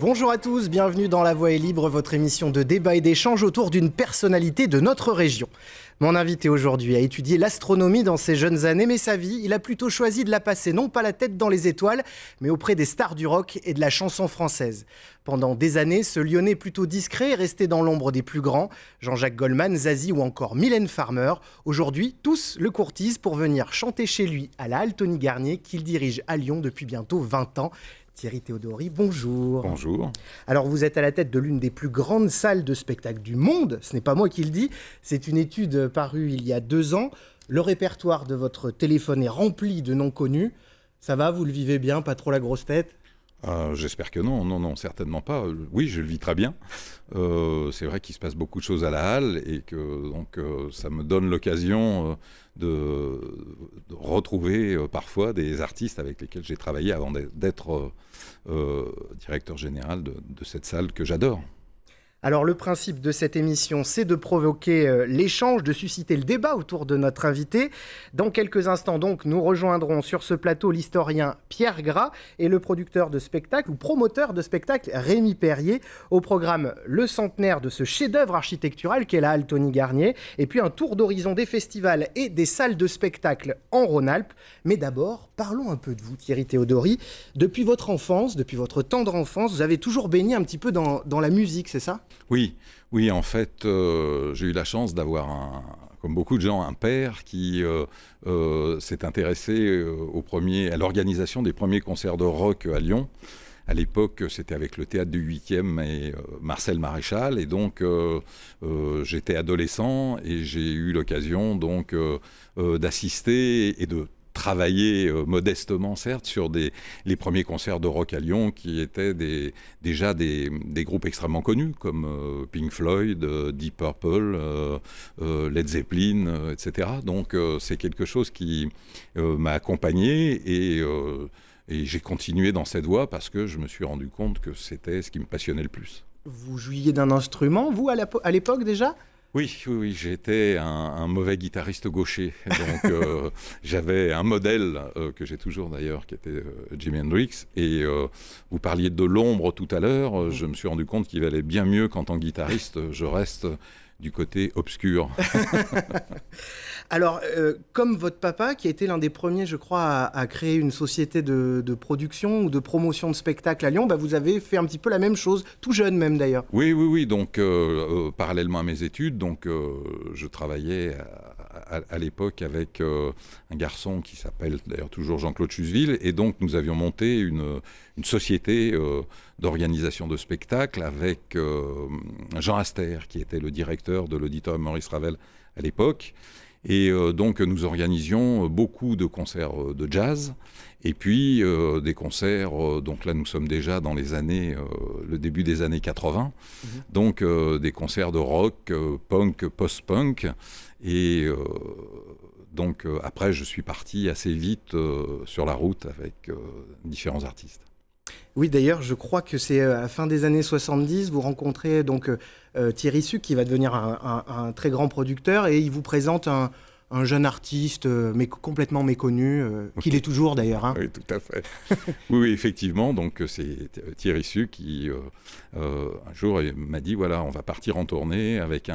Bonjour à tous, bienvenue dans La Voix est libre, votre émission de débat et d'échange autour d'une personnalité de notre région. Mon invité aujourd'hui a étudié l'astronomie dans ses jeunes années, mais sa vie, il a plutôt choisi de la passer non pas la tête dans les étoiles, mais auprès des stars du rock et de la chanson française. Pendant des années, ce Lyonnais plutôt discret est resté dans l'ombre des plus grands, Jean-Jacques Goldman, Zazie ou encore Mylène Farmer. Aujourd'hui, tous le courtisent pour venir chanter chez lui à la Halle Tony Garnier, qu'il dirige à Lyon depuis bientôt 20 ans. Thierry Théodory, bonjour. Bonjour. Alors vous êtes à la tête de l'une des plus grandes salles de spectacle du monde, ce n'est pas moi qui le dis, c'est une étude parue il y a 2 ans. Le répertoire de votre téléphone est rempli de noms connus. Ça va, vous le vivez bien, pas trop la grosse tête ? J'espère que non, certainement pas. Oui, je le vis très bien. C'est vrai qu'il se passe beaucoup de choses à la Halle et que donc, ça me donne l'occasion de retrouver parfois des artistes avec lesquels j'ai travaillé avant d'être directeur général de cette salle que j'adore. Alors le principe de cette émission, c'est de provoquer l'échange, de susciter le débat autour de notre invité. Dans quelques instants donc, nous rejoindrons sur ce plateau l'historien Pierre Gras et le producteur de spectacle ou promoteur de spectacle Rémi Perrier. Au programme, le centenaire de ce chef-d'œuvre architectural qu'est la Halle Tony Garnier et puis un tour d'horizon des festivals et des salles de spectacle en Rhône-Alpes. Mais d'abord, parlons un peu de vous, Thierry Théodory. Depuis votre enfance, depuis votre tendre enfance, vous avez toujours baigné un petit peu dans la musique, c'est ça ? Oui, en fait, j'ai eu la chance d'avoir, comme beaucoup de gens, un père qui s'est intéressé à l'organisation des premiers concerts de rock à Lyon. À l'époque, c'était avec le Théâtre du 8e et Marcel Maréchal. Et donc, j'étais adolescent et j'ai eu l'occasion donc d'assister et de travailler modestement, certes, sur les premiers concerts de rock à Lyon qui étaient déjà des groupes extrêmement connus comme Pink Floyd, Deep Purple, Led Zeppelin, etc. Donc c'est quelque chose qui m'a accompagné et j'ai continué dans cette voie parce que je me suis rendu compte que c'était ce qui me passionnait le plus. Vous jouiez d'un instrument, vous, à l'époque déjà ? Oui, j'étais un mauvais guitariste gaucher, donc j'avais un modèle que j'ai toujours d'ailleurs, qui était Jimi Hendrix, et vous parliez de l'ombre tout à l'heure, je me suis rendu compte qu'il valait bien mieux qu'en tant que guitariste, je reste du côté obscur. Alors, comme votre papa, qui a été l'un des premiers, je crois, à créer une société de production ou de promotion de spectacle à Lyon, vous avez fait un petit peu la même chose, tout jeune même d'ailleurs. Oui. Donc, parallèlement à mes études, donc, je travaillais à l'époque avec un garçon qui s'appelle d'ailleurs toujours Jean-Claude Chuseville, et donc nous avions monté une société d'organisation de spectacles avec Jean Aster, qui était le directeur de l'auditorium Maurice Ravel à l'époque. Et donc nous organisions beaucoup de concerts de jazz et puis des concerts, donc là nous sommes déjà dans les années, le début des années 80, donc des concerts de rock, punk, post-punk. Et donc après je suis parti assez vite sur la route avec différents artistes. Oui, d'ailleurs, je crois que c'est à la fin des années 70, vous rencontrez donc Thierry Suc, qui va devenir un très grand producteur, et il vous présente un jeune artiste mais complètement méconnu, qu'il est toujours d'ailleurs. Hein. Oui, tout à fait. oui, effectivement, donc c'est Thierry Suc qui, un jour, m'a dit, voilà, on va partir en tournée avec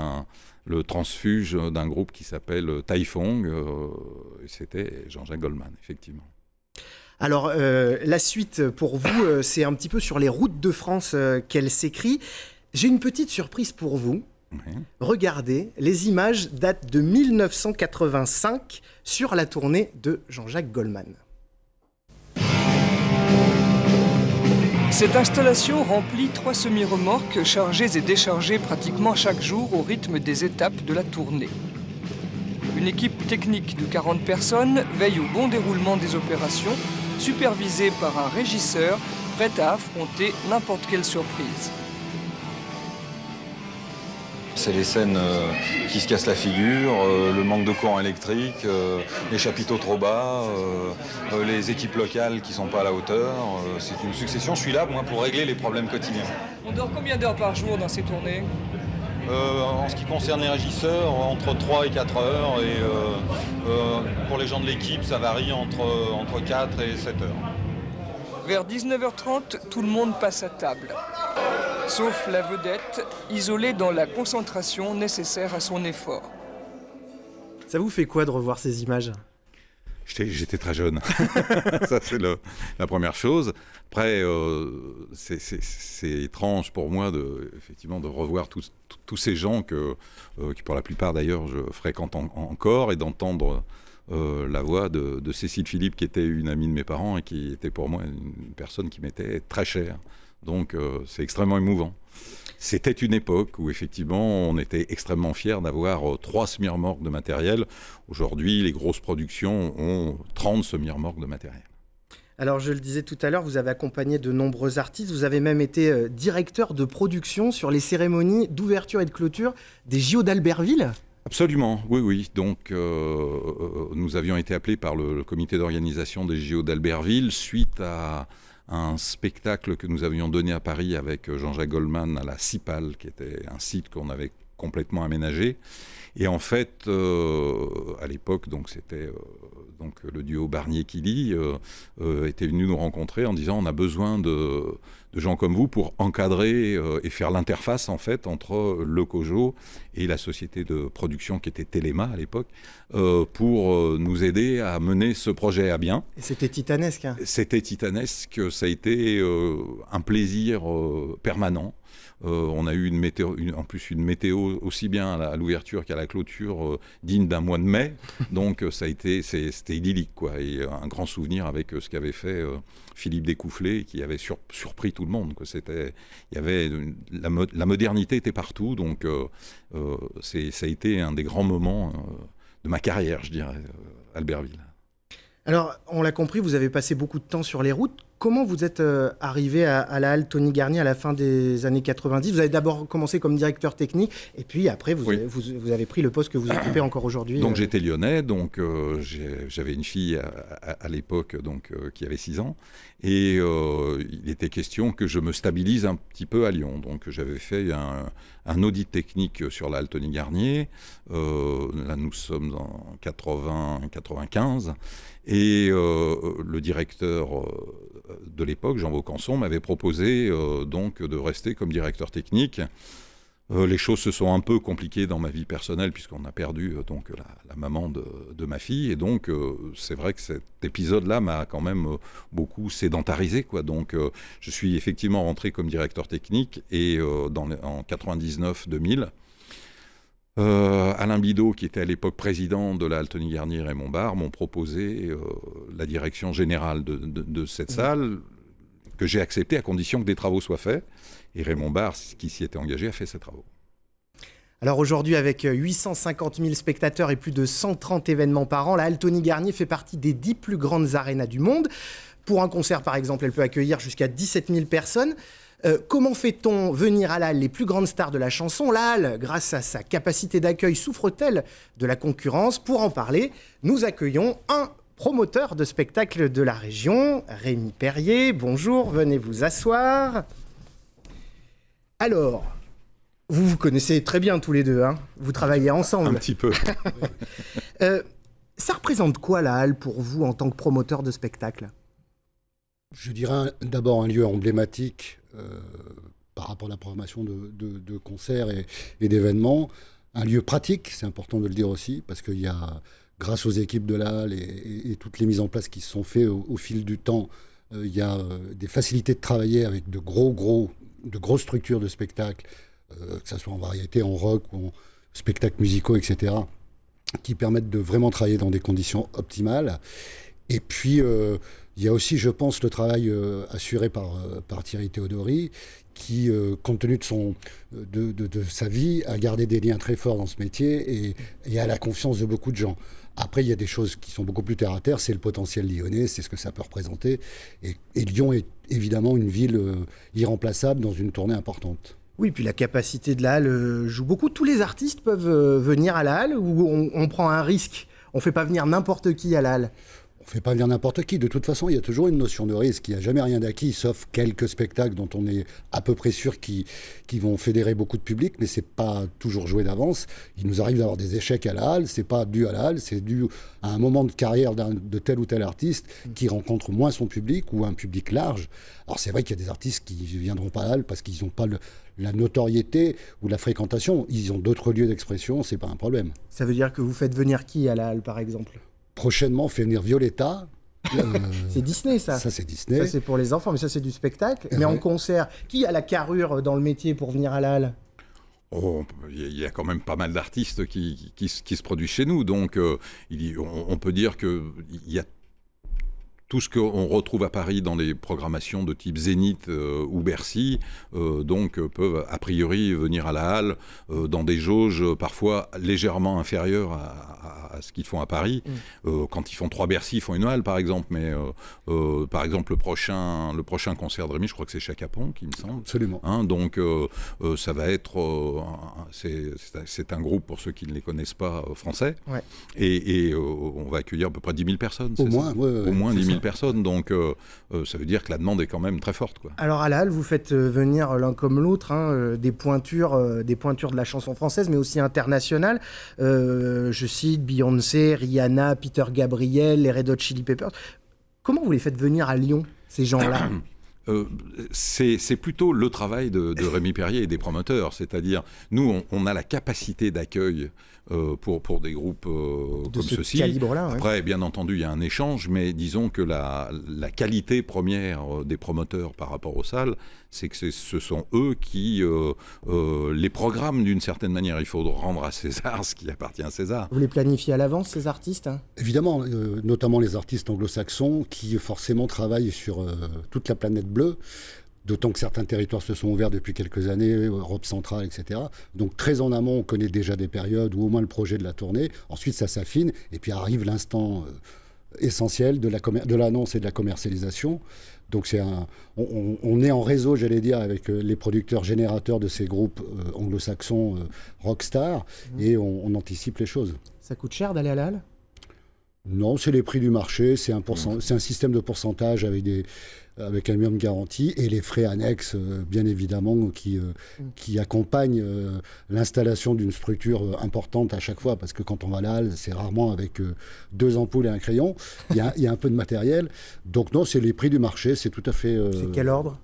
le transfuge d'un groupe qui s'appelle Taifong, et c'était Jean-Jacques Goldman, effectivement. Alors, la suite pour vous, c'est un petit peu sur les routes de France qu'elle s'écrit. J'ai une petite surprise pour vous. Oui. Regardez, les images datent de 1985 sur la tournée de Jean-Jacques Goldman. Cette installation remplit 3 semi-remorques chargées et déchargées pratiquement chaque jour au rythme des étapes de la tournée. Une équipe technique de 40 personnes veille au bon déroulement des opérations, supervisée par un régisseur prêt à affronter n'importe quelle surprise. C'est les scènes qui se cassent la figure, le manque de courant électrique, les chapiteaux trop bas, les équipes locales qui ne sont pas à la hauteur. C'est une succession. Je suis là, moi, pour régler les problèmes quotidiens. On dort combien d'heures par jour dans ces tournées ? En ce qui concerne les régisseurs, entre 3 et 4 heures. Et pour les gens de l'équipe, ça varie entre 4 et 7 heures. Vers 19h30, tout le monde passe à table. Sauf la vedette, isolée dans la concentration nécessaire à son effort. Ça vous fait quoi de revoir ces images ? J'étais très jeune. Ça, c'est la première chose. Après, c'est étrange pour moi effectivement, de revoir tous ces gens qui, pour la plupart d'ailleurs, je fréquente encore, et d'entendre la voix de Cécile Philippe, qui était une amie de mes parents et qui était pour moi une personne qui m'était très chère. Donc, c'est extrêmement émouvant. C'était une époque où, effectivement, on était extrêmement fiers d'avoir 3 semi-remorques de matériel. Aujourd'hui, les grosses productions ont 30 semi-remorques de matériel. Alors, je le disais tout à l'heure, vous avez accompagné de nombreux artistes. Vous avez même été directeur de production sur les cérémonies d'ouverture et de clôture des JO d'Albertville. Absolument, oui. Donc, nous avions été appelés par le comité d'organisation des JO d'Albertville suite à un spectacle que nous avions donné à Paris avec Jean-Jacques Goldman à la CIPAL, qui était un site qu'on avait complètement aménagé. Et en fait, à l'époque, donc c'était le duo Barnier-Killy était venu nous rencontrer en disant: on a besoin de gens comme vous pour encadrer et faire l'interface en fait entre le COJO et la société de production qui était Téléma à l'époque, pour nous aider à mener ce projet à bien. Et c'était titanesque. Hein. C'était titanesque, ça a été un plaisir permanent. On a eu en plus une météo aussi bien à l'ouverture qu'à la clôture digne d'un mois de mai. Donc c'était idyllique, quoi. Et un grand souvenir avec ce qu'avait fait Philippe Découfflé, qui avait surpris tout le monde, quoi. La modernité était partout, donc ça a été un des grands moments de ma carrière, je dirais, Albertville. Alors, on l'a compris, vous avez passé beaucoup de temps sur les routes. Comment vous êtes arrivé à la halle Tony Garnier à la fin des années 90 ? Vous avez d'abord commencé comme directeur technique, et puis après, vous avez pris le poste que vous occupez encore aujourd'hui. Donc j'étais lyonnais, donc j'avais une fille à l'époque qui avait 6 ans, et il était question que je me stabilise un petit peu à Lyon. Donc j'avais fait un audit technique sur la halle Tony Garnier. Là, nous sommes en 80-95. Et le directeur de l'époque, Jean Vaucanson, m'avait proposé donc de rester comme directeur technique. Les choses se sont un peu compliquées dans ma vie personnelle, puisqu'on a perdu donc la maman de ma fille. Et donc, c'est vrai que cet épisode-là m'a quand même beaucoup sédentarisé, quoi. Donc, je suis effectivement rentré comme directeur technique, et en 99-2000, Alain Bidot, qui était à l'époque président de la halle Tony Garnier Raymond Barre, m'ont proposé la direction générale de cette salle, que j'ai acceptée à condition que des travaux soient faits. Et Raymond Barre, qui s'y était engagé, a fait ces travaux. Alors aujourd'hui, avec 850 000 spectateurs et plus de 130 événements par an, la halle Tony Garnier fait partie des 10 plus grandes arénas du monde. Pour un concert, par exemple, elle peut accueillir jusqu'à 17 000 personnes. Comment fait-on venir à la halle les plus grandes stars de la chanson ? La halle, grâce à sa capacité d'accueil, souffre-t-elle de la concurrence ? Pour en parler, nous accueillons un promoteur de spectacles de la région, Rémi Perrier. Bonjour, venez vous asseoir. Alors, vous vous connaissez très bien tous les deux, hein ? Vous travaillez ensemble. Un petit peu. Ça représente quoi la halle pour vous en tant que promoteur de spectacle ? Je dirais d'abord un lieu emblématique par rapport à la programmation de concerts et d'événements. Un lieu pratique, c'est important de le dire aussi, parce qu'il y a, grâce aux équipes de la halle et toutes les mises en place qui se sont faites au fil du temps, il y a des facilités de travailler avec de grosses structures de spectacles, que ce soit en variété, en rock, ou en spectacles musicaux, etc., qui permettent de vraiment travailler dans des conditions optimales. Et puis, il y a aussi, je pense, le travail assuré par Thierry Théodori, qui, compte tenu de sa vie, a gardé des liens très forts dans ce métier et a la confiance de beaucoup de gens. Après, il y a des choses qui sont beaucoup plus terre à terre, c'est le potentiel lyonnais, c'est ce que ça peut représenter. Et Lyon est évidemment une ville irremplaçable dans une tournée importante. Oui, puis la capacité de la halle joue beaucoup. Tous les artistes peuvent venir à la halle, ou on prend un risque ? On ne fait pas venir n'importe qui à la halle ? On ne fait pas venir n'importe qui. De toute façon, il y a toujours une notion de risque. Il n'y a jamais rien d'acquis, sauf quelques spectacles dont on est à peu près sûr qui vont fédérer beaucoup de public, mais ce n'est pas toujours joué d'avance. Il nous arrive d'avoir des échecs à la halle. Ce n'est pas dû à la halle, c'est dû à un moment de carrière de tel ou tel artiste qui rencontre moins son public ou un public large. Alors c'est vrai qu'il y a des artistes qui ne viendront pas à la halle parce qu'ils n'ont pas la notoriété ou la fréquentation. Ils ont d'autres lieux d'expression, ce n'est pas un problème. Ça veut dire que vous faites venir qui à la halle, par exemple ? Prochainement, on fait venir Violetta. C'est Disney, ça. Ça, c'est Disney. Ça, c'est pour les enfants, mais ça, c'est du spectacle. Mais Ouais. en concert, qui a la carrure dans le métier pour venir à la halle ? Oh, il y a quand même pas mal d'artistes qui se produisent chez nous, donc on peut dire qu'il y a tout ce qu'on retrouve à Paris dans les programmations de type Zénith ou Bercy, peuvent a priori venir à la halle dans des jauges parfois légèrement inférieures à ce qu'ils font à Paris. Quand ils font 3 Bercy, ils font une halle par exemple, mais par exemple le prochain concert de Rémi, je crois que c'est Chaka Ponk, il me semble. Absolument. Donc ça va être... c'est un groupe, pour ceux qui ne les connaissent pas, français. Ouais. Et on va accueillir à peu près 10 000 personnes. Au moins, ouais, Au moins c'est 10 000 ça. personnes. Donc ça veut dire que la demande est quand même très forte, quoi. Alors à la halle, vous faites venir l'un comme l'autre des pointures de la chanson française, mais aussi internationale. Je cite Beyoncé, Rihanna, Peter Gabriel, les Red Hot Chili Peppers. Comment vous les faites venir à Lyon, ces gens-là ? C'est plutôt le travail de Rémi Perrier et des promoteurs. C'est-à-dire, nous, on a la capacité d'accueil pour des groupes De comme ce ceci. calibre-là, ouais. Après, bien entendu, il y a un échange, mais disons que la qualité première des promoteurs par rapport aux salles, c'est que ce sont eux qui les programment d'une certaine manière. Il faut rendre à César ce qui appartient à César. Vous les planifiez à l'avance, ces artistes, hein ? Évidemment, notamment les artistes anglo-saxons qui forcément travaillent sur toute la planète bleue, d'autant que certains territoires se sont ouverts depuis quelques années, Europe centrale, etc. Donc très en amont, on connaît déjà des périodes ou au moins le projet de la tournée. Ensuite, ça s'affine et puis arrive l'instant essentiel de l'annonce et de la commercialisation. Donc on est en réseau, j'allais dire, avec les producteurs générateurs de ces groupes anglo-saxons rockstar et on anticipe les choses. Ça coûte cher d'aller à la halle ? Non, c'est les prix du marché, c'est un système de pourcentage avec un minimum garanti et les frais annexes, bien évidemment, qui accompagnent l'installation d'une structure importante à chaque fois, parce que quand on va à la halle, c'est rarement avec 2 ampoules et un crayon, il y a un peu de matériel. Donc non, c'est les prix du marché, c'est tout à fait... C'est quel ordre ?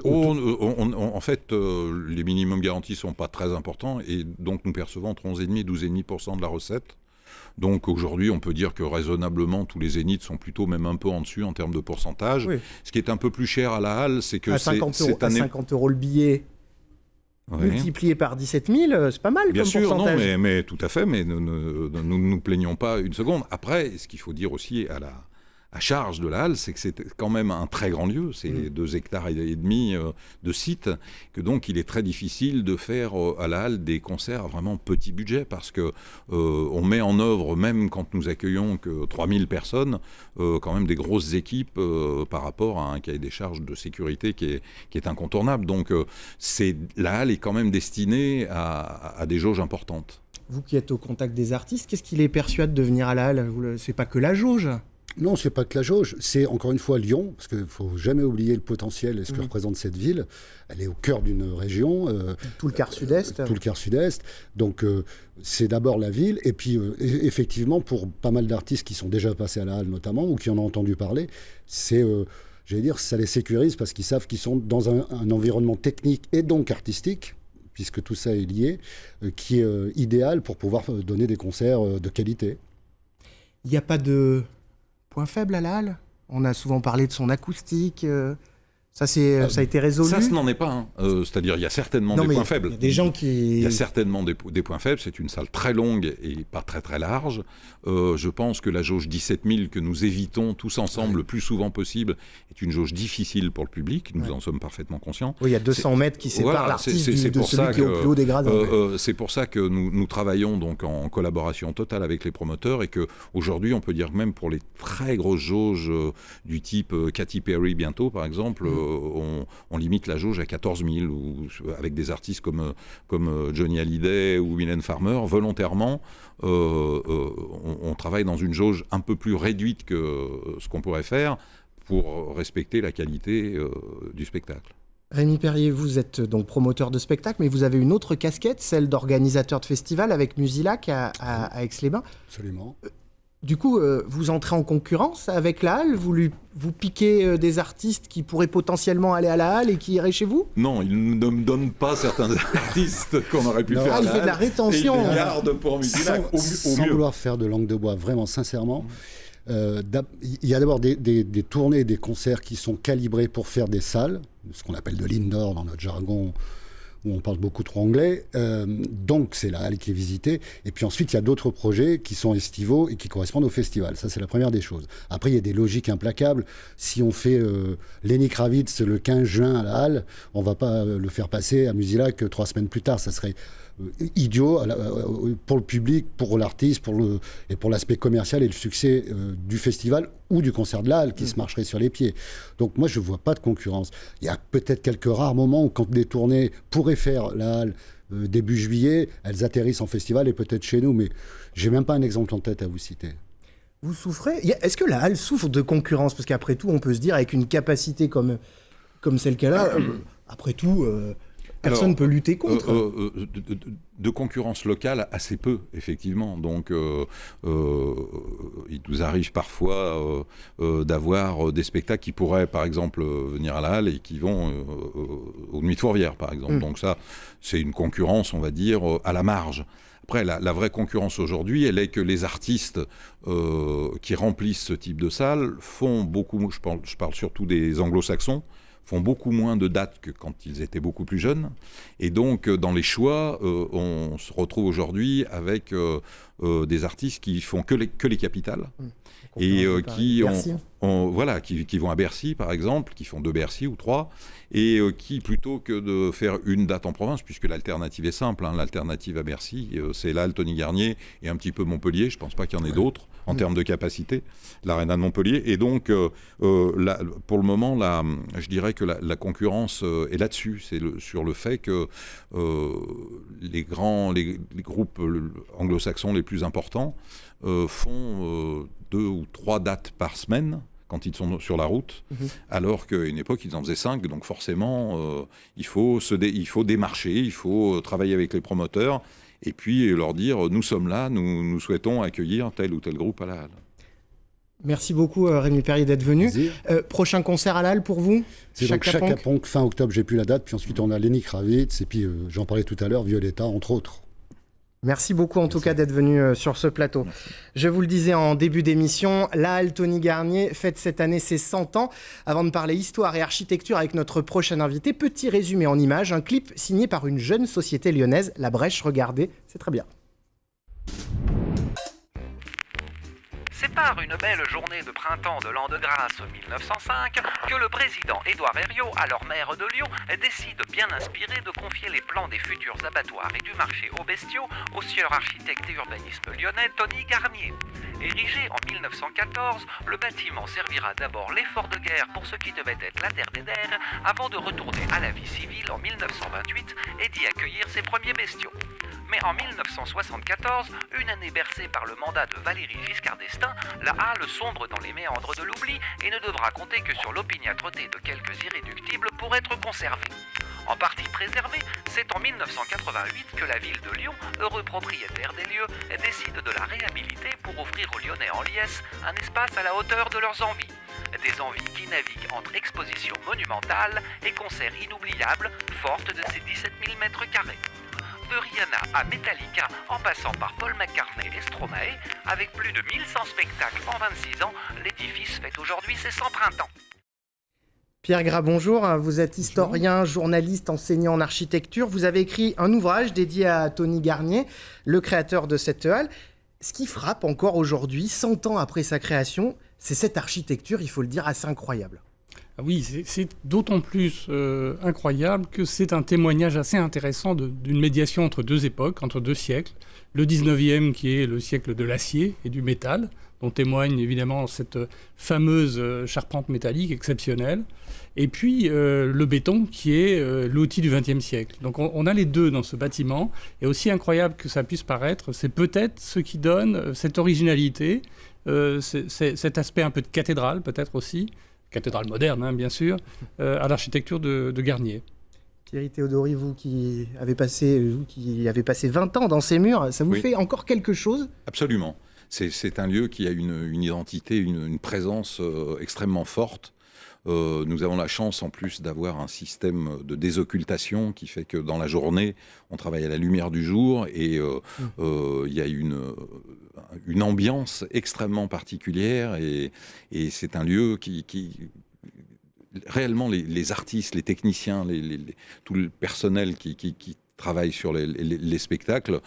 En fait, les minimums garantis ne sont pas très importants, et donc nous percevons entre 11,5 et 12,5% de la recette. Donc aujourd'hui, on peut dire que raisonnablement, tous les zéniths sont plutôt même un peu en dessus en termes de pourcentage. Oui. Ce qui est un peu plus cher à la halle, c'est que à 50 € le billet, oui, multiplié par 17 000, c'est pas mal bien comme sûr, pourcentage. Non, mais tout à fait, mais nous plaignons pas une seconde. Après, ce qu'il faut dire aussi à charge de la halle, c'est que c'est quand même un très grand lieu, c'est 2 hectares et demi de site, que donc il est très difficile de faire à la halle des concerts à vraiment petit budget, parce que on met en œuvre, même quand nous accueillons que 3000 personnes, quand même des grosses équipes par rapport à un cahier des charges de sécurité qui est incontournable. Donc la halle est quand même destinée à des jauges importantes. Vous qui êtes au contact des artistes, qu'est-ce qui les persuade de venir à la halle ? C'est pas que la jauge ? Non, c'est pas que la jauge, c'est encore une fois Lyon, parce qu'il ne faut jamais oublier le potentiel et ce que représente cette ville. Elle est au cœur d'une région. Tout le quart sud-est. Tout le quart sud-est. Donc c'est d'abord la ville, et puis effectivement, pour pas mal d'artistes qui sont déjà passés à la halle notamment, ou qui en ont entendu parler, c'est, j'allais dire, ça les sécurise, parce qu'ils savent qu'ils sont dans un environnement technique et donc artistique, puisque tout ça est lié, qui est idéal pour pouvoir donner des concerts de qualité. Il n'y a pas de... point faible à la halle ? On a souvent parlé de son acoustique. Ça a été résolu ? Ça, ce n'en est pas. Hein. C'est-à-dire, il y a certainement des points faibles. Il y a des gens qui... Il y a certainement des points faibles. C'est une salle très longue et pas très très large. Je pense que la jauge 17 000 que nous évitons tous ensemble le plus souvent possible est une jauge difficile pour le public. Nous en sommes parfaitement conscients. Oui, il y a 200 mètres qui séparent l'artiste de celui qui est au plus haut des gradins. C'est pour ça que nous travaillons donc en collaboration totale avec les promoteurs, et qu'aujourd'hui, on peut dire que même pour les très grosses jauges du type Katy Perry bientôt, par exemple, on limite la jauge à 14 000, ou avec des artistes comme Johnny Hallyday ou Mylène Farmer, volontairement, on travaille dans une jauge un peu plus réduite que ce qu'on pourrait faire pour respecter la qualité du spectacle. Rémi Perrier, vous êtes donc promoteur de spectacle, mais vous avez une autre casquette, celle d'organisateur de festival avec Musilac à Aix-les-Bains. Absolument. Du coup, vous entrez en concurrence avec la Halle, vous piquez des artistes qui pourraient potentiellement aller à la Halle et qui iraient chez vous? Non, il ne me donne pas certains artistes qu'on aurait pu faire à il la fait de la Halle, rétention. et il les garde pour Musilac Sans au mieux. vouloir faire de langue de bois, vraiment sincèrement. Il y a d'abord des tournées, des concerts qui sont calibrés pour faire des salles, ce qu'on appelle de l'indoor dans notre jargon, où on parle beaucoup trop anglais. Donc c'est la Halle qui est visitée. Et puis ensuite, il y a d'autres projets qui sont estivaux et qui correspondent au festival. Ça, c'est la première des choses. Après, il y a des logiques implacables. Si on fait Lenny Kravitz le 15 juin à la Halle, on ne va pas le faire passer à Musilac 3 semaines plus tard. Ça serait idiot pour le public, pour l'artiste, et pour l'aspect commercial et le succès du festival ou du concert de la Halle qui se marcherait sur les pieds. Donc moi, je ne vois pas de concurrence. Il y a peut-être quelques rares moments où quand des tournées pourraient faire la Halle début juillet, elles atterrissent en festival et peut-être chez nous, mais j'ai même pas un exemple en tête à vous citer. Vous souffrez? Est-ce que la Halle souffre de concurrence? Parce qu'après tout, on peut se dire, avec une capacité comme celle qu'elle a, après tout... Personne ne peut lutter contre. De concurrence locale, assez peu, effectivement. Donc, il nous arrive parfois d'avoir des spectacles qui pourraient, par exemple, venir à la Halle et qui vont aux Nuits de Fourvière, par exemple. Donc ça, c'est une concurrence, on va dire, à la marge. Après, la vraie concurrence aujourd'hui, elle est que les artistes qui remplissent ce type de salle font beaucoup, je parle surtout des anglo-saxons, font beaucoup moins de dates que quand ils étaient beaucoup plus jeunes. Et donc, dans les choix, on se retrouve aujourd'hui avec des artistes qui font que les capitales. Et qui vont à Bercy, par exemple, qui font 2 Bercy ou 3, et qui, plutôt que de faire une date en province, puisque l'alternative est simple, l'alternative à Bercy, c'est là le Tony Garnier et un petit peu Montpellier, je ne pense pas qu'il y en ait d'autres en termes de capacité, l'Arena de Montpellier. Et donc, pour le moment, je dirais que la concurrence est là-dessus, sur le fait que les groupes anglo-saxons les plus importants font 2 ou 3 dates par semaine quand ils sont sur la route, alors qu'à une époque, ils en faisaient 5. Donc forcément, il faut démarcher, il faut travailler avec les promoteurs, et puis leur dire, nous sommes là, nous souhaitons accueillir tel ou tel groupe à la Halle. Merci beaucoup Rémi Perrier d'être venu. Prochain concert à la Halle pour vous? C'est donc Chaka Ponk, fin octobre, j'ai plus la date, puis ensuite on a Lenny Kravitz, et puis j'en parlais tout à l'heure, Violetta, entre autres. Merci beaucoup en tout cas d'être venu sur ce plateau. Merci. Je vous le disais en début d'émission, la Halle Tony Garnier fête cette année ses 100 ans. Avant de parler histoire et architecture avec notre prochain invité, petit résumé en images, un clip signé par une jeune société lyonnaise, La Brèche. Regardez, c'est très bien. C'est par une belle journée de printemps de l'an de grâce 1905 que le président Édouard Herriot, alors maire de Lyon, décide, bien inspiré, de confier les plans des futurs abattoirs et du marché aux bestiaux au sieur architecte et urbaniste lyonnais Tony Garnier. Érigé en 1914, le bâtiment servira d'abord l'effort de guerre pour ce qui devait être la terre des Dères, avant de retourner à la vie civile en 1928 et d'y accueillir ses premiers bestiaux. Mais en 1974, une année bercée par le mandat de Valéry Giscard d'Estaing, la Halle sombre dans les méandres de l'oubli et ne devra compter que sur l'opiniâtreté de quelques irréductibles pour être conservée. En partie préservée, c'est en 1988 que la ville de Lyon, heureux propriétaire des lieux, décide de la réhabiliter pour offrir aux Lyonnais en liesse un espace à la hauteur de leurs envies. Des envies qui naviguent entre expositions monumentales et concerts inoubliables, fortes de ses 17 000 mètres carrés. De Rihanna à Metallica, en passant par Paul McCartney et Stromae, avec plus de 1100 spectacles en 26 ans, l'édifice fête aujourd'hui ses 100 printemps. Pierre Gras, bonjour. Vous êtes historien, journaliste, enseignant en architecture. Vous avez écrit un ouvrage dédié à Tony Garnier, le créateur de cette halle. Ce qui frappe encore aujourd'hui, 100 ans après sa création, c'est cette architecture, il faut le dire, assez incroyable. Ah oui, c'est d'autant plus incroyable que c'est un témoignage assez intéressant d'une médiation entre deux époques, entre deux siècles. Le 19e qui est le siècle de l'acier et du métal, dont témoigne évidemment cette fameuse charpente métallique exceptionnelle. Et puis le béton qui est l'outil du XXe siècle. Donc on a les deux dans ce bâtiment. Et aussi incroyable que ça puisse paraître, c'est peut-être ce qui donne cette originalité, cet aspect un peu de cathédrale peut-être aussi, cathédrale moderne hein, bien sûr, à l'architecture de Garnier. Thierry Théodory, vous qui avez passé 20 ans dans ces murs, ça vous fait encore quelque chose ? Absolument. C'est un lieu qui a une identité, une présence extrêmement forte. Nous avons la chance en plus d'avoir un système de désoccultation qui fait que dans la journée, on travaille à la lumière du jour et il y a une ambiance extrêmement particulière et c'est un lieu qui réellement les artistes, les techniciens, tout le personnel qui travaille sur les spectacles,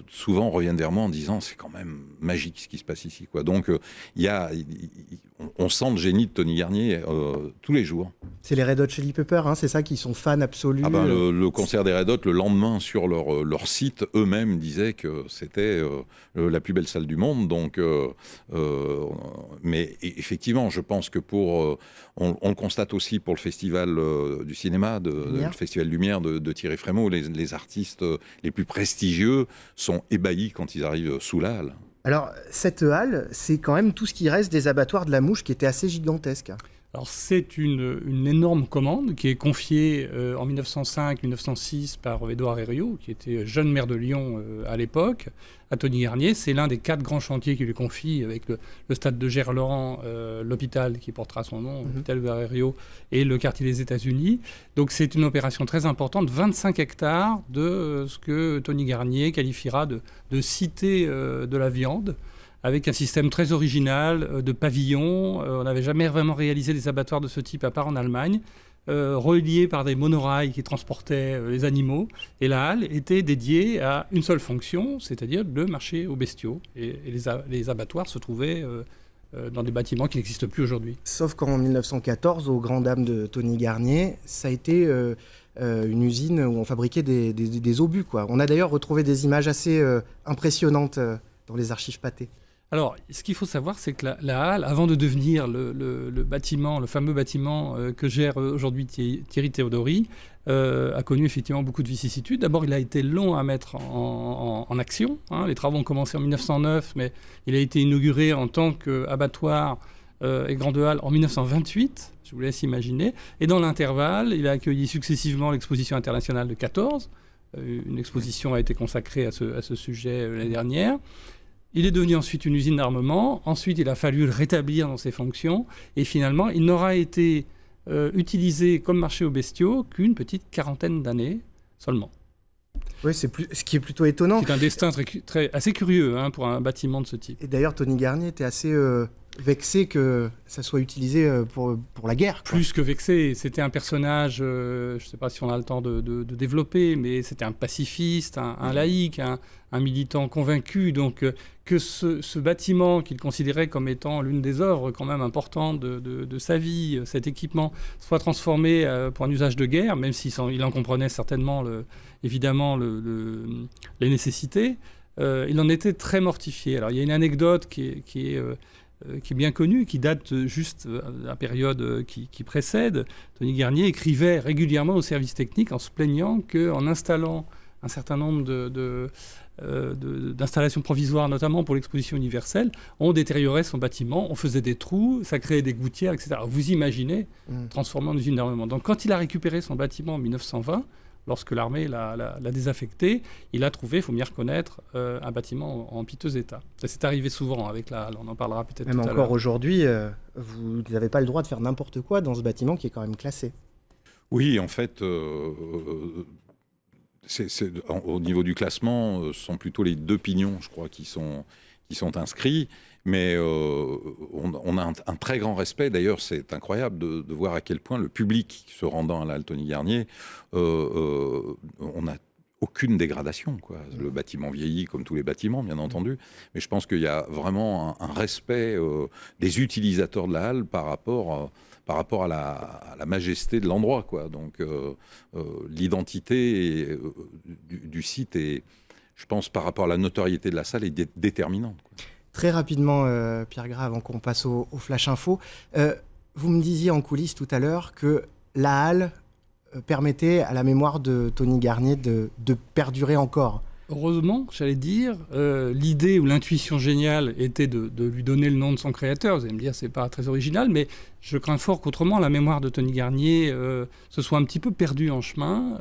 souvent reviennent vers moi en disant c'est quand même magique ce qui se passe ici, quoi. Donc on sent le génie de Tony Garnier tous les jours. C'est les Red Hot Chili Peppers, hein, c'est ça, qui sont fans absolus. Le concert des Red Hot, le lendemain sur leur site, eux-mêmes disaient que c'était la plus belle salle du monde. Donc, mais effectivement, je pense que on le constate aussi pour le festival du cinéma, le festival Lumière de Thierry Frémaux, les artistes les plus prestigieux sont ébahis quand ils arrivent sous la halle. Alors, cette halle, c'est quand même tout ce qui reste des abattoirs de la Mouche qui étaient assez gigantesques. Alors c'est une énorme commande qui est confiée en 1905-1906 par Édouard Herriot, qui était jeune maire de Lyon à l'époque, à Tony Garnier. C'est l'un des 4 grands chantiers qu'il lui confie avec le stade de Gerland, l'hôpital qui portera son nom, l'hôpital Édouard Herriot, et le quartier des États-Unis. Donc c'est une opération très importante, 25 hectares de ce que Tony Garnier qualifiera de cité de la viande, avec un système très original de pavillons. On n'avait jamais vraiment réalisé des abattoirs de ce type, à part en Allemagne, reliés par des monorails qui transportaient les animaux. Et la halle était dédiée à une seule fonction, c'est-à-dire le marché aux bestiaux. Et les abattoirs se trouvaient dans des bâtiments qui n'existent plus aujourd'hui. Sauf qu'en 1914, aux grandes dames de Tony Garnier, ça a été une usine où on fabriquait des obus, quoi. On a d'ailleurs retrouvé des images assez impressionnantes dans les archives Pathé. Alors, ce qu'il faut savoir, c'est que la halle, avant de devenir le bâtiment, le fameux bâtiment que gère aujourd'hui Thierry Théodory, a connu effectivement beaucoup de vicissitudes. D'abord, il a été long à mettre en action. Hein. Les travaux ont commencé en 1909, mais il a été inauguré en tant qu'abattoir et grande halle en 1928. Je vous laisse imaginer. Et dans l'intervalle, il a accueilli successivement l'exposition internationale de 14. Une exposition a été consacrée à ce sujet l'année dernière. Il est devenu ensuite une usine d'armement. Ensuite, il a fallu le rétablir dans ses fonctions. Et finalement, il n'aura été utilisé comme marché aux bestiaux qu'une petite 40aine d'années seulement. Oui, ce qui est plutôt étonnant. C'est un destin assez curieux pour un bâtiment de ce type. Et d'ailleurs, Tony Garnier était assez vexé que ça soit utilisé pour la guerre. Quoi. Plus que vexé, c'était un personnage, je ne sais pas si on a le temps de développer, mais c'était un pacifiste, un laïc, un militant convaincu. Donc que ce bâtiment qu'il considérait comme étant l'une des œuvres quand même importantes de sa vie, cet équipement, soit transformé pour un usage de guerre, même s'il en comprenait certainement évidemment les nécessités, il en était très mortifié. Alors il y a une anecdote qui est bien connue, qui date juste de la période qui précède. Tony Garnier écrivait régulièrement au service technique en se plaignant qu'en installant un certain nombre d'installations provisoires, notamment pour l'exposition universelle, on détériorait son bâtiment, on faisait des trous, ça créait des gouttières, etc. Alors, vous imaginez transformer en usine d'armement. Donc quand il a récupéré son bâtiment en 1920, lorsque l'armée l'a désaffecté, il a trouvé, il faut bien reconnaître, un bâtiment en piteux état. Ça s'est arrivé souvent avec la halle, on en parlera peut-être tout à l'heure. Même encore aujourd'hui, vous n'avez pas le droit de faire n'importe quoi dans ce bâtiment qui est quand même classé. Oui, en fait, au niveau du classement, ce sont plutôt les 2 pignons, je crois, qui sont inscrits. Mais on a un très grand respect. D'ailleurs, c'est incroyable de voir à quel point le public se rendant à la halle Tony Garnier, on a aucune dégradation, quoi. Le bâtiment vieillit comme tous les bâtiments, bien entendu, mais je pense qu'il y a vraiment un respect des utilisateurs de la halle par rapport à la majesté de l'endroit, quoi. Donc l'identité du site est, je pense, par rapport à la notoriété de la salle, est déterminante, quoi. Très rapidement, Pierre Gras, avant qu'on passe au Flash Info, vous me disiez en coulisses tout à l'heure que la halle permettait à la mémoire de Tony Garnier de perdurer encore. Heureusement, j'allais dire, l'idée ou l'intuition géniale était de lui donner le nom de son créateur. Vous allez me dire, c'est pas très original, mais je crains fort qu'autrement, la mémoire de Tony Garnier se soit un petit peu perdue en chemin.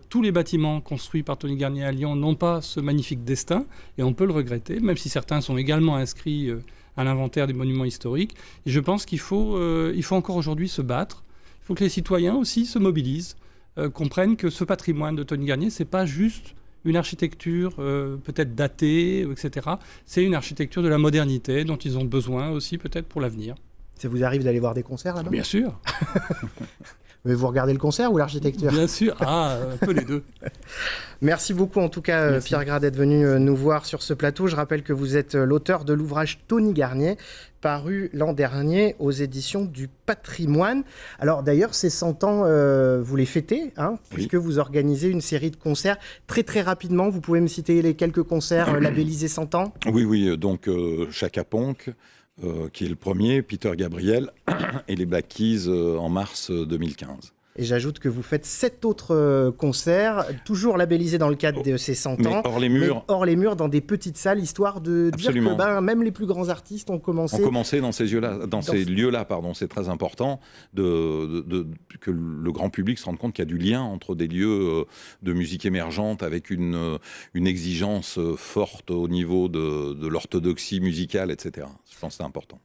Tous les bâtiments construits par Tony Garnier à Lyon n'ont pas ce magnifique destin, et on peut le regretter, même si certains sont également inscrits à l'inventaire des monuments historiques. Et je pense qu'il faut encore aujourd'hui se battre. Il faut que les citoyens aussi se mobilisent, comprennent que ce patrimoine de Tony Garnier, c'est pas juste une architecture peut-être datée, etc. C'est une architecture de la modernité dont ils ont besoin aussi peut-être pour l'avenir. Ça vous arrive d'aller voir des concerts là-bas ? Bien sûr. Mais vous regardez le concert ou l'architecture ? Bien sûr, un peu les deux. Merci beaucoup en tout cas Pierre Gras d'être venu nous voir sur ce plateau. Je rappelle que vous êtes l'auteur de l'ouvrage Tony Garnier, paru l'an dernier aux éditions du Patrimoine. Alors d'ailleurs, ces 100 ans, vous les fêtez, puisque vous organisez une série de concerts. Très très rapidement, vous pouvez me citer les quelques concerts labellisés 100 ans ? Oui, donc Chaka Ponk, qui est le premier, Peter Gabriel et les Black Keys en mars 2015. Et j'ajoute que vous faites 7 autres concerts, toujours labellisés dans le cadre de ces 100 ans. Hors les murs. Hors les murs, dans des petites salles, histoire de Absolument. dire que même les plus grands artistes ont commencé... On commençait dans ces lieux-là, c'est très important que le grand public se rende compte qu'il y a du lien entre des lieux de musique émergente avec une exigence forte au niveau de l'orthodoxie musicale, etc. Je pense que c'est important.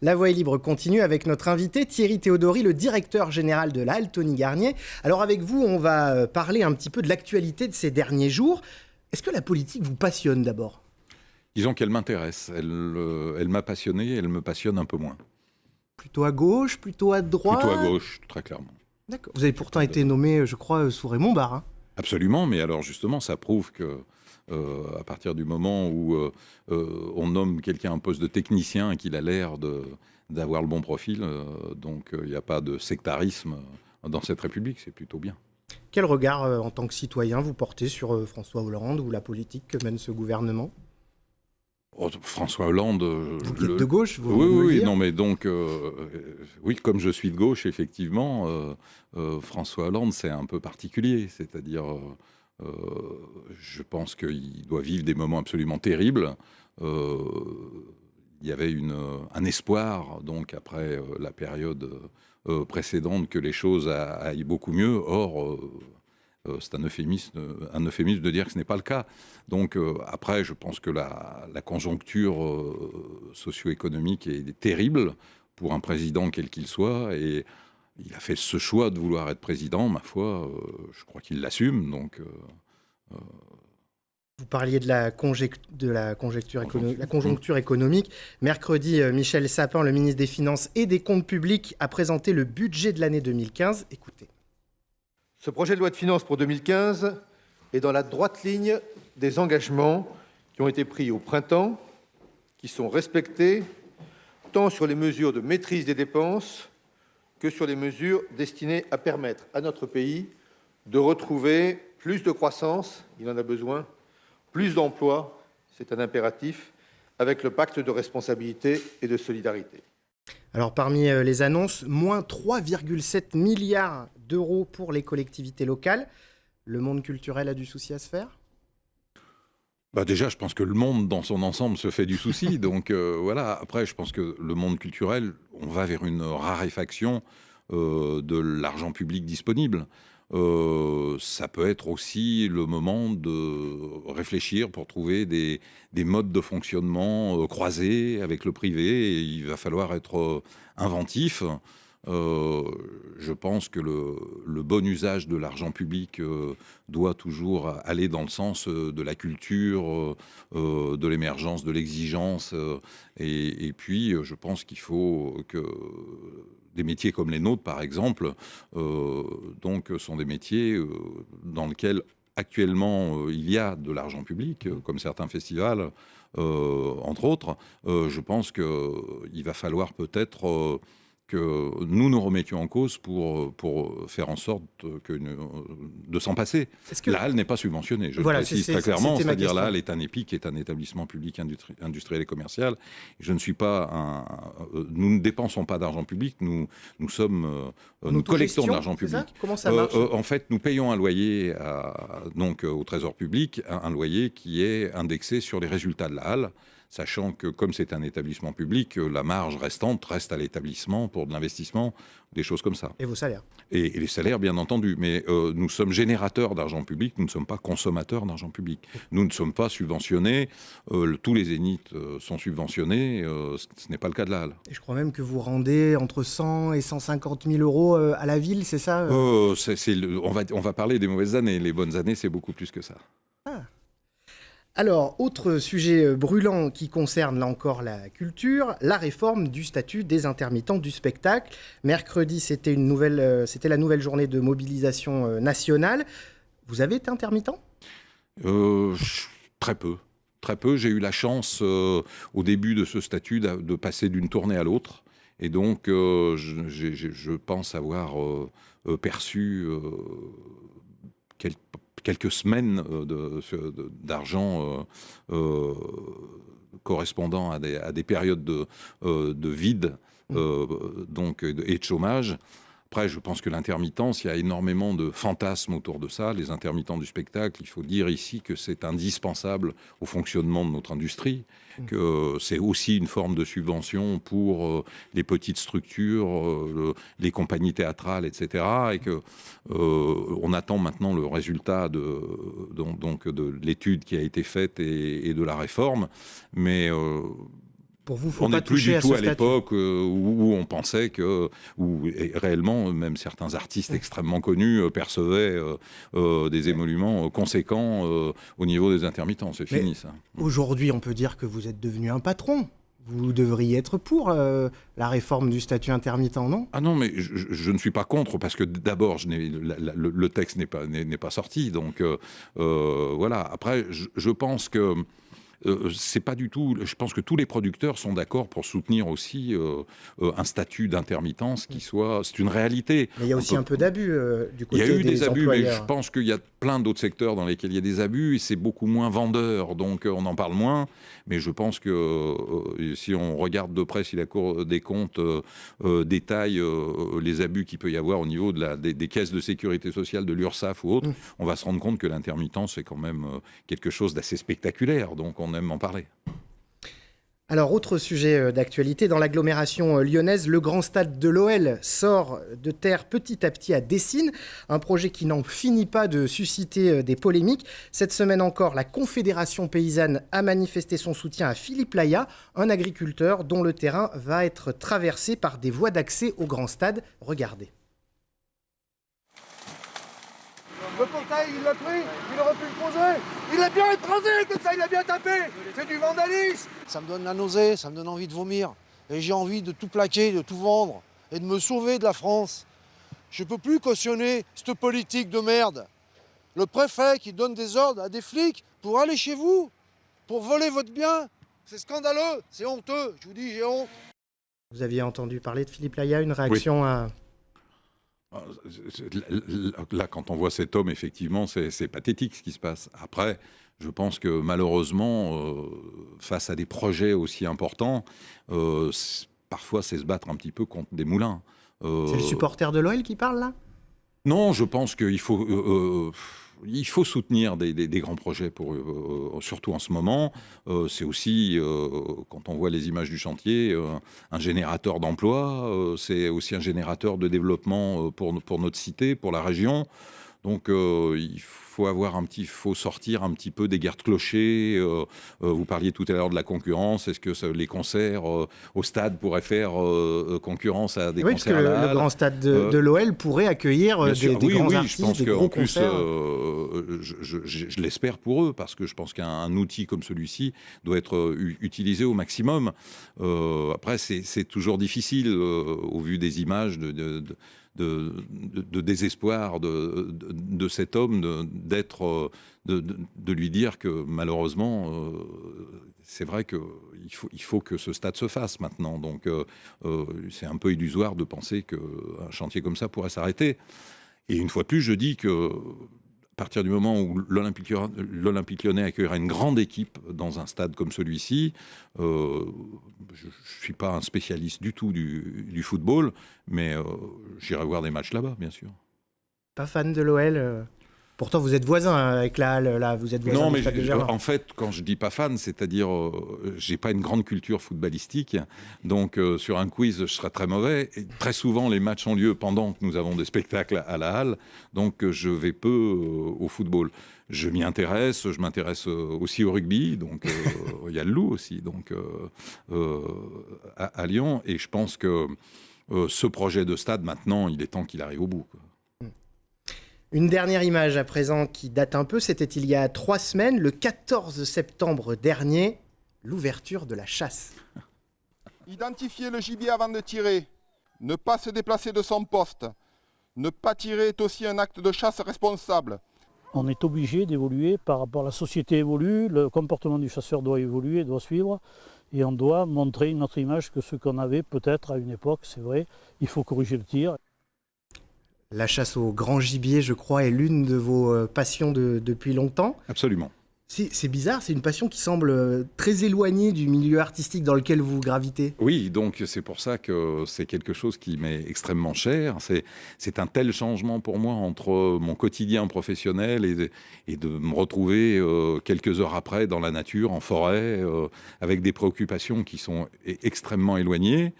La Voix est libre continue avec notre invité Thierry Théodory, le directeur général de la halle Tony Garnier. Alors avec vous, on va parler un petit peu de l'actualité de ces derniers jours. Est-ce que la politique vous passionne d'abord ? Disons qu'elle m'intéresse. Elle m'a passionné, elle me passionne un peu moins. Plutôt à gauche, plutôt à droite ? Plutôt à gauche, très clairement. D'accord. Vous avez pourtant été nommé, je crois, sous Raymond Barre. Absolument, mais alors justement, ça prouve que à partir du moment où on nomme quelqu'un à un poste de technicien et qu'il a l'air d'avoir le bon profil, donc il n'y a pas de sectarisme dans cette République, c'est plutôt bien. Quel regard, en tant que citoyen, vous portez sur François Hollande ou la politique que mène ce gouvernement ? François Hollande... Vous êtes de gauche, vous Oui, dire. non, mais donc... oui, comme je suis de gauche, effectivement, François Hollande, c'est un peu particulier, c'est-à-dire... je pense qu'il doit vivre des moments absolument terribles. Il y avait un espoir, donc, après la période précédente, que les choses aillent beaucoup mieux. Or, c'est un euphémisme de dire que ce n'est pas le cas. Donc, après, je pense que la conjoncture socio-économique est terrible pour un président quel qu'il soit. Et il a fait ce choix de vouloir être président, ma foi, je crois qu'il l'assume. Donc, vous parliez de la conjoncture économique. Mercredi, Michel Sapin, le ministre des Finances et des Comptes publics, a présenté le budget de l'année 2015. Écoutez. Ce projet de loi de finances pour 2015 est dans la droite ligne des engagements qui ont été pris au printemps, qui sont respectés tant sur les mesures de maîtrise des dépenses que sur les mesures destinées à permettre à notre pays de retrouver plus de croissance, il en a besoin, plus d'emplois, c'est un impératif, avec le pacte de responsabilité et de solidarité. Alors parmi les annonces, moins 3,7 milliards d'euros pour les collectivités locales. Le monde culturel a du souci à se faire ? Déjà, je pense que le monde dans son ensemble se fait du souci. Donc voilà, après, je pense que le monde culturel, on va vers une raréfaction de l'argent public disponible. Ça peut être aussi le moment de réfléchir pour trouver des modes de fonctionnement croisés avec le privé. Et il va falloir être inventif. Je pense que le bon usage de l'argent public doit toujours aller dans le sens de la culture, de l'émergence, de l'exigence. Et puis, je pense qu'il faut que des métiers comme les nôtres, par exemple, donc, sont des métiers dans lesquels actuellement, il y a de l'argent public, comme certains festivals, entre autres. Je pense qu'il va falloir peut-être que nous remettions en cause pour faire en sorte de s'en passer. La Halle n'est pas subventionnée, je le précise très clairement. C'est-à-dire la Halle est un EPIC, qui est un établissement public industriel et commercial. Je ne suis pas nous ne dépensons pas d'argent public, nous collectons de l'argent public. Comment ça marche ? En fait, nous payons un loyer donc au Trésor public, un loyer qui est indexé sur les résultats de la Halle, sachant que comme c'est un établissement public, la marge restante reste à l'établissement pour de l'investissement, des choses comme ça. Et vos salaires ? Et les salaires, bien entendu. Mais nous sommes générateurs d'argent public, nous ne sommes pas consommateurs d'argent public. Nous ne sommes pas subventionnés. Tous les zéniths sont subventionnés. Ce n'est pas le cas de la Halle. Et je crois même que vous rendez entre 100 et 150 000 euros à la ville, c'est ça ? On va parler des mauvaises années. Les bonnes années, c'est beaucoup plus que ça. Ah. Alors, autre sujet brûlant qui concerne là encore la culture, la réforme du statut des intermittents du spectacle. Mercredi, c'était la nouvelle journée de mobilisation nationale. Vous avez été intermittent ? Très peu. Très peu. J'ai eu la chance, au début de ce statut, de passer d'une tournée à l'autre. Et donc, je pense avoir perçu quelques semaines d'argent correspondant à des périodes de vide donc, et de chômage. Après, je pense que l'intermittence, il y a énormément de fantasmes autour de ça. Les intermittents du spectacle, il faut dire ici que c'est indispensable au fonctionnement de notre industrie, que c'est aussi une forme de subvention pour les petites structures, les compagnies théâtrales, etc. Et que on attend maintenant le résultat de l'étude qui a été faite et de la réforme. Mais pour vous, faut on n'est plus du tout à l'époque où on pensait et réellement, même certains artistes extrêmement connus percevaient des émoluments conséquents au niveau des intermittents. C'est fini, ça. Aujourd'hui, on peut dire que vous êtes devenu un patron. Vous devriez être pour la réforme du statut intermittent, non ? Ah non, mais je ne suis pas contre, parce que d'abord, le texte n'est pas sorti. Donc voilà. Après, je pense que c'est pas du tout. Je pense que tous les producteurs sont d'accord pour soutenir aussi un statut d'intermittence qui soit. C'est une réalité. Mais il y a aussi un peu d'abus du côté des employeurs. Il y a eu des abus, mais je pense qu'il y a plein d'autres secteurs dans lesquels il y a des abus et c'est beaucoup moins vendeur, donc on en parle moins. Mais je pense que si on regarde de près, si la Cour des comptes détaille les abus qu'il peut y avoir au niveau des caisses de sécurité sociale, de l'URSSAF ou autre, on va se rendre compte que l'intermittence c'est quand même quelque chose d'assez spectaculaire. Donc on aime en parler. Alors, autre sujet d'actualité, dans l'agglomération lyonnaise, le grand stade de l'OL sort de terre petit à petit à Dessines, un projet qui n'en finit pas de susciter des polémiques. Cette semaine encore, la Confédération paysanne a manifesté son soutien à Philippe Laya, un agriculteur dont le terrain va être traversé par des voies d'accès au grand stade. Regardez. Le portail, il l'a pris, il aurait pu le poser. Il a bien écrasé, comme ça, il a bien tapé. C'est du vandalisme. Ça me donne la nausée, ça me donne envie de vomir. Et j'ai envie de tout plaquer, de tout vendre et de me sauver de la France. Je peux plus cautionner cette politique de merde. Le préfet qui donne des ordres à des flics pour aller chez vous, pour voler votre bien. C'est scandaleux, c'est honteux. Je vous dis, j'ai honte. Vous aviez entendu parler de Philippe Laya, une réaction à... Là, quand on voit cet homme, effectivement, c'est pathétique ce qui se passe. Après, je pense que malheureusement, face à des projets aussi importants, parfois c'est se battre un petit peu contre des moulins. C'est le supporter de l'OL qui parle là ? Non, je pense qu'il faut... il faut soutenir des grands projets, surtout en ce moment. C'est aussi, quand on voit les images du chantier, un générateur d'emploi. C'est aussi un générateur de développement pour notre cité, pour la région. Donc, il faut sortir un petit peu des guerres de clochers. Vous parliez tout à l'heure de la concurrence. Est-ce que les concerts au stade pourraient faire concurrence à des concerts à la Halle ? Le grand stade de l'OL pourrait accueillir des grands artistes, je pense des gros plus, concerts. Je l'espère pour eux, parce que je pense qu'un outil comme celui-ci doit être utilisé au maximum. Après, c'est toujours difficile, au vu des images, de désespoir de cet homme, de lui dire que malheureusement, c'est vrai qu'il faut que ce stade se fasse maintenant. Donc c'est un peu illusoire de penser qu'un chantier comme ça pourrait s'arrêter. Et une fois de plus, je dis que à partir du moment où l'Olympique Lyonnais accueillera une grande équipe dans un stade comme celui-ci, je ne suis pas un spécialiste du tout du football, mais j'irai voir des matchs là-bas, bien sûr. Pas fan de l'OL Pourtant, vous êtes voisin avec la Halle, là, vous êtes voisin. Non, mais en fait, quand je dis pas fan, c'est-à-dire, j'ai pas une grande culture footballistique, donc sur un quiz, je serais très mauvais. Et très souvent, les matchs ont lieu pendant que nous avons des spectacles à la Halle, donc je vais peu au football. Je m'y intéresse, je m'intéresse aussi au rugby, donc il y a le Loup aussi, donc à Lyon, et je pense que ce projet de stade, maintenant, il est temps qu'il arrive au bout, quoi. Une dernière image à présent qui date un peu, c'était il y a 3 semaines, le 14 septembre dernier, l'ouverture de la chasse. Identifier le gibier avant de tirer, ne pas se déplacer de son poste, ne pas tirer est aussi un acte de chasse responsable. On est obligé d'évoluer par rapport à la société évolue, le comportement du chasseur doit évoluer, doit suivre, et on doit montrer une autre image que ce qu'on avait peut-être à une époque, c'est vrai, il faut corriger le tir. La chasse au grand gibier, je crois, est l'une de vos passions depuis longtemps. Absolument. C'est bizarre, c'est une passion qui semble très éloignée du milieu artistique dans lequel vous gravitez. Oui, donc c'est pour ça que c'est quelque chose qui m'est extrêmement cher. C'est un tel changement pour moi entre mon quotidien professionnel et de me retrouver quelques heures après dans la nature, en forêt, avec des préoccupations qui sont extrêmement éloignées.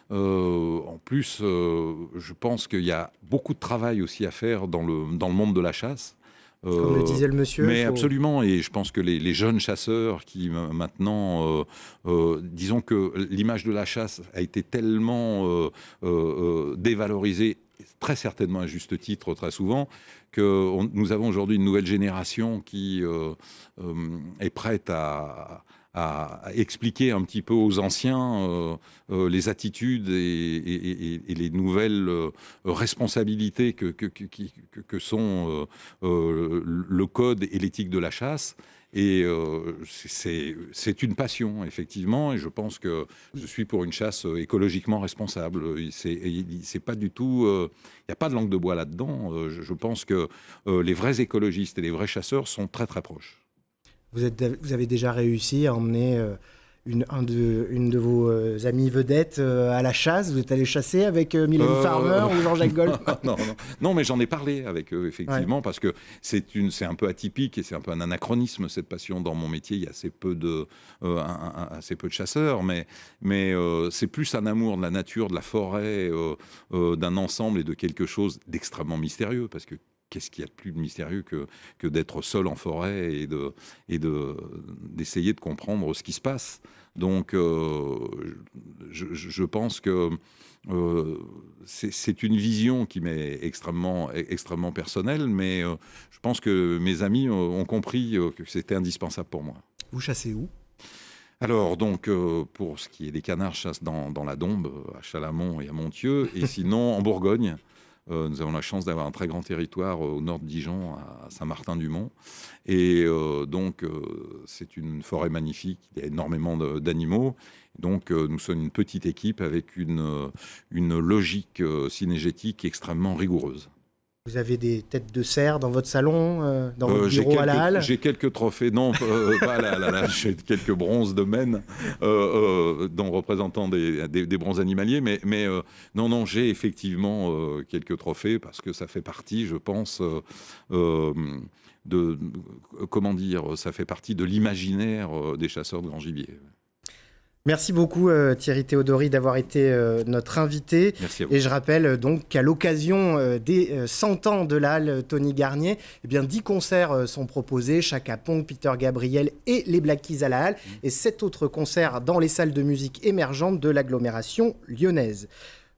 En plus, je pense qu'il y a beaucoup de travail aussi à faire dans le monde de la chasse. Comme le disait le monsieur. Mais absolument, et je pense que les jeunes chasseurs qui maintenant, disons que l'image de la chasse a été tellement dévalorisée, très certainement à juste titre, très souvent, que nous avons aujourd'hui une nouvelle génération qui est prête à expliquer un petit peu aux anciens les attitudes et les nouvelles responsabilités que sont le code et l'éthique de la chasse. Et c'est une passion, effectivement, et je pense que je suis pour une chasse écologiquement responsable. C'est pas du tout... Il n'y a pas de langue de bois là-dedans. Je pense que les vrais écologistes et les vrais chasseurs sont très très proches. Vous avez déjà réussi à emmener une de vos amis vedettes à la chasse. Vous êtes allé chasser avec Mylène Farmer ou Jean-Jacques Goldman? Non, mais j'en ai parlé avec eux, effectivement, parce que c'est un peu atypique et c'est un peu un anachronisme, cette passion. Dans mon métier, il y a assez peu de chasseurs, mais c'est plus un amour de la nature, de la forêt, d'un ensemble et de quelque chose d'extrêmement mystérieux, parce que qu'est-ce qu'il y a de plus mystérieux que d'être seul en forêt et d'essayer de comprendre ce qui se passe. Donc, je pense que c'est une vision qui m'est extrêmement personnelle, mais je pense que mes amis ont compris que c'était indispensable pour moi. Vous chassez où ? Alors, donc, pour ce qui est des canards, je chasse dans la Dombe, à Chalamont et à Montieu, et sinon en Bourgogne. Nous avons la chance d'avoir un très grand territoire au nord de Dijon, à Saint-Martin-du-Mont. Et donc, c'est une forêt magnifique. Il y a énormément d'animaux. Donc, nous sommes une petite équipe avec une logique cinégétique extrêmement rigoureuse. Vous avez des têtes de cerf dans votre salon, dans votre bureau à la Halle? J'ai quelques trophées, non, pas à la Halle. J'ai quelques bronzes de Maine, représentant des bronzes animaliers, mais non, j'ai effectivement quelques trophées parce que ça fait partie, je pense, ça fait partie de l'imaginaire des chasseurs de grand gibier. Merci beaucoup Thierry Théodory d'avoir été notre invité. Merci à vous. Et je rappelle donc qu'à l'occasion des 100 ans de la Halle Tony Garnier, 10 concerts sont proposés, Chaka Ponk, Peter Gabriel et les Black Keys à la Halle, et 7 autres concerts dans les salles de musique émergentes de l'agglomération lyonnaise.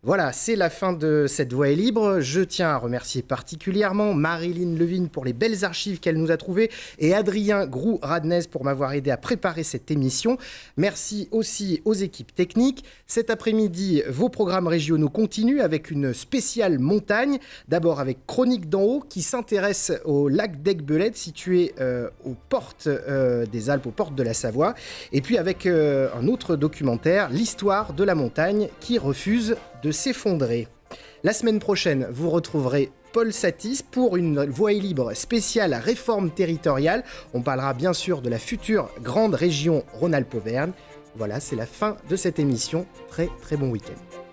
Voilà, c'est la fin de cette Voix est libre. Je tiens à remercier particulièrement Marilyn Levine pour les belles archives qu'elle nous a trouvées et Adrien Groux-Radnez pour m'avoir aidé à préparer cette émission. Merci aussi aux équipes techniques. Cet après-midi, vos programmes régionaux continuent avec une spéciale montagne. D'abord avec Chronique d'en haut qui s'intéresse au lac d'Aiguebelette situé aux portes des Alpes, aux portes de la Savoie. Et puis avec un autre documentaire, l'histoire de la montagne qui refuse de s'effondrer. La semaine prochaine, vous retrouverez Paul Satis pour une Voix est libre spéciale réforme territoriale. On parlera bien sûr de la future grande région Rhône-Alpes-Auvergne. Voilà, c'est la fin de cette émission. Très très bon week-end.